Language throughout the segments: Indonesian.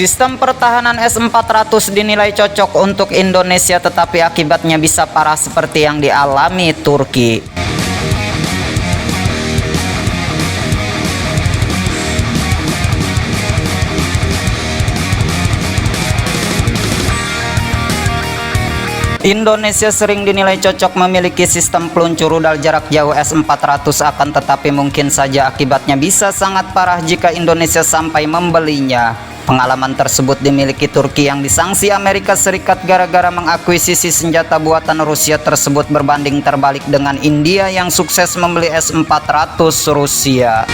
Sistem pertahanan S-400 dinilai cocok untuk Indonesia, tetapi akibatnya bisa parah seperti yang dialami Turki. Indonesia sering dinilai cocok memiliki sistem peluncur rudal jarak jauh S-400, akan tetapi mungkin saja akibatnya bisa sangat parah jika Indonesia sampai membelinya. Pengalaman tersebut dimiliki Turki yang disanksi Amerika Serikat gara-gara mengakuisisi senjata buatan Rusia tersebut, berbanding terbalik dengan India yang sukses membeli S-400 Rusia.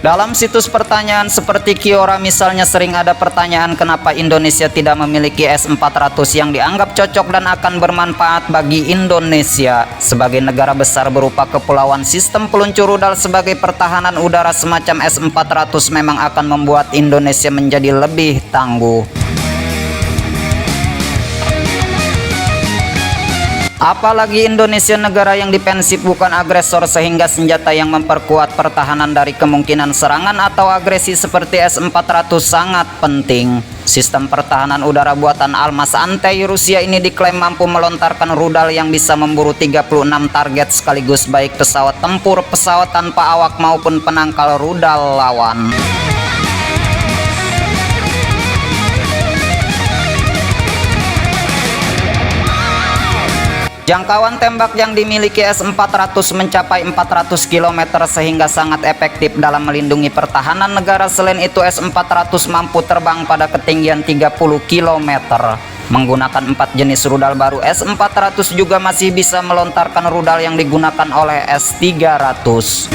Dalam situs pertanyaan seperti Quora misalnya, sering ada pertanyaan kenapa Indonesia tidak memiliki S-400 yang dianggap cocok dan akan bermanfaat bagi Indonesia. Sebagai negara besar berupa kepulauan, sistem peluncur rudal sebagai pertahanan udara semacam S-400 memang akan membuat Indonesia menjadi lebih tangguh. Apalagi Indonesia negara yang dipensif bukan agresor, sehingga senjata yang memperkuat pertahanan dari kemungkinan serangan atau agresi seperti S-400 sangat penting. Sistem pertahanan udara buatan Almaz Antey Rusia ini diklaim mampu melontarkan rudal yang bisa memburu 36 target sekaligus, baik pesawat tempur, pesawat tanpa awak maupun penangkal rudal lawan. Jangkauan tembak yang dimiliki S-400 mencapai 400 km sehingga sangat efektif dalam melindungi pertahanan negara. Selain itu, S-400 mampu terbang pada ketinggian 30 km. Menggunakan 4 jenis rudal baru, S-400 juga masih bisa melontarkan rudal yang digunakan oleh S-300.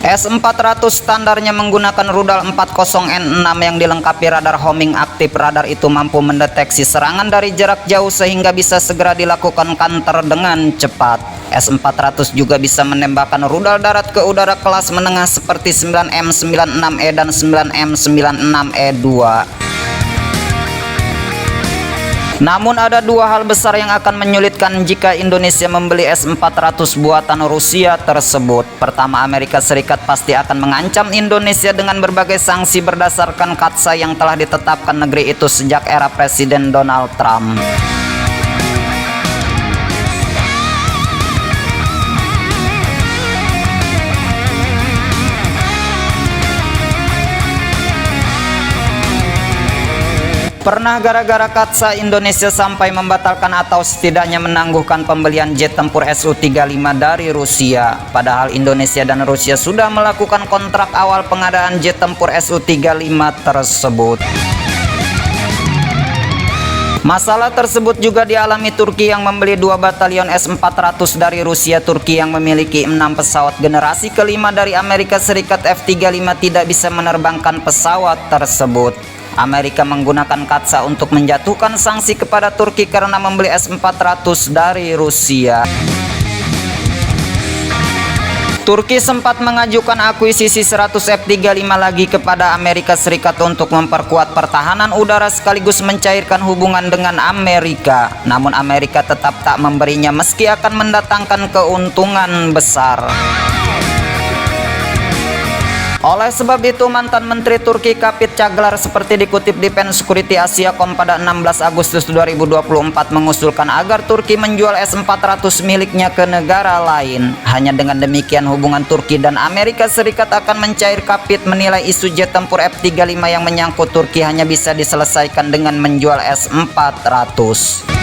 S-400 standarnya menggunakan rudal 40N6 yang dilengkapi radar homing aktif. Radar itu mampu mendeteksi serangan dari jarak jauh sehingga bisa segera dilakukan counter dengan cepat. S-400 juga bisa menembakkan rudal darat ke udara kelas menengah seperti 9M96E dan 9M96E2. Namun ada dua hal besar yang akan menyulitkan jika Indonesia membeli S-400 buatan Rusia tersebut. Pertama, Amerika Serikat pasti akan mengancam Indonesia dengan berbagai sanksi berdasarkan katsa yang telah ditetapkan negeri itu sejak era Presiden Donald Trump. Pernah gara-gara katsa Indonesia sampai membatalkan atau setidaknya menangguhkan pembelian jet tempur Su-35 dari Rusia. Padahal Indonesia dan Rusia sudah melakukan kontrak awal pengadaan jet tempur Su-35 tersebut. Masalah tersebut juga dialami Turki yang membeli 2 batalion S-400 dari Rusia. Turki yang memiliki 6 pesawat generasi kelima dari Amerika Serikat F-35 tidak bisa menerbangkan pesawat tersebut. Amerika menggunakan katsa untuk menjatuhkan sanksi kepada Turki karena membeli S-400 dari Rusia. Turki sempat mengajukan akuisisi 100 F-35 lagi kepada Amerika Serikat untuk memperkuat pertahanan udara sekaligus mencairkan hubungan dengan Amerika. Namun Amerika tetap tak memberinya meski akan mendatangkan keuntungan besar. Oleh sebab itu, mantan Menteri Turki Kapit Caglar seperti dikutip di Pen Security Asiacom pada 16 Agustus 2024 mengusulkan agar Turki menjual S-400 miliknya ke negara lain. Hanya dengan demikian hubungan Turki dan Amerika Serikat akan mencair. Kapit menilai isu jet tempur F-35 yang menyangkut Turki hanya bisa diselesaikan dengan menjual S-400.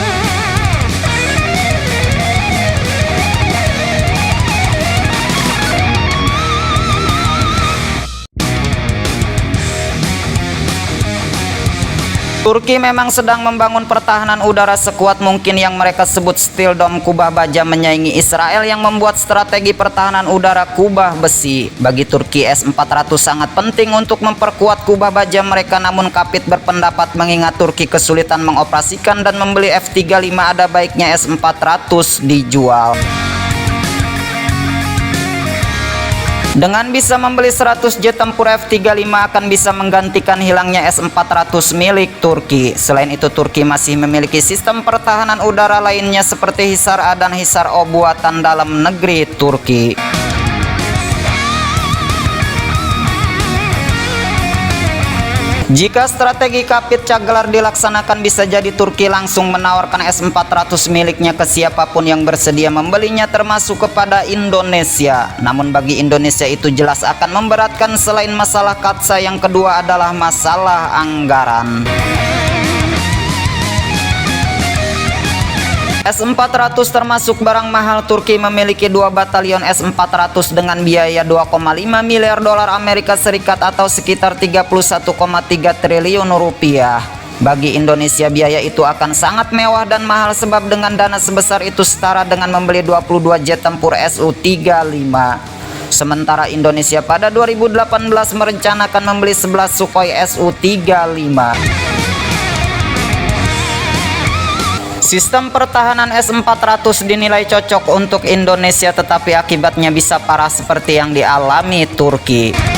Turki memang sedang membangun pertahanan udara sekuat mungkin yang mereka sebut Steel Dome kubah baja, menyaingi Israel yang membuat strategi pertahanan udara kubah besi. Bagi Turki, S-400 sangat penting untuk memperkuat kubah baja mereka. Namun Kapit berpendapat mengingat Turki kesulitan mengoperasikan dan membeli F-35, ada baiknya S-400 dijual. Dengan bisa membeli 100 jet tempur F-35 akan bisa menggantikan hilangnya S-400 milik Turki. Selain itu, Turki masih memiliki sistem pertahanan udara lainnya seperti Hisar A dan Hisar O buatan dalam negeri Turki. Jika strategi Kapit Caglar dilaksanakan, bisa jadi Turki langsung menawarkan S-400 miliknya ke siapapun yang bersedia membelinya, termasuk kepada Indonesia. Namun bagi Indonesia itu jelas akan memberatkan. Selain masalah katsa, yang kedua adalah masalah anggaran. S-400 termasuk barang mahal. Turki memiliki 2 batalion S-400 dengan biaya 2,5 miliar dolar Amerika Serikat atau sekitar 31,3 triliun rupiah. Bagi Indonesia, biaya itu akan sangat mewah dan mahal, sebab dengan dana sebesar itu setara dengan membeli 22 jet tempur Su-35. Sementara Indonesia pada 2018 merencanakan membeli 11 Sukhoi Su-35. Sistem pertahanan S-400 dinilai cocok untuk Indonesia, tetapi akibatnya bisa parah seperti yang dialami Turki.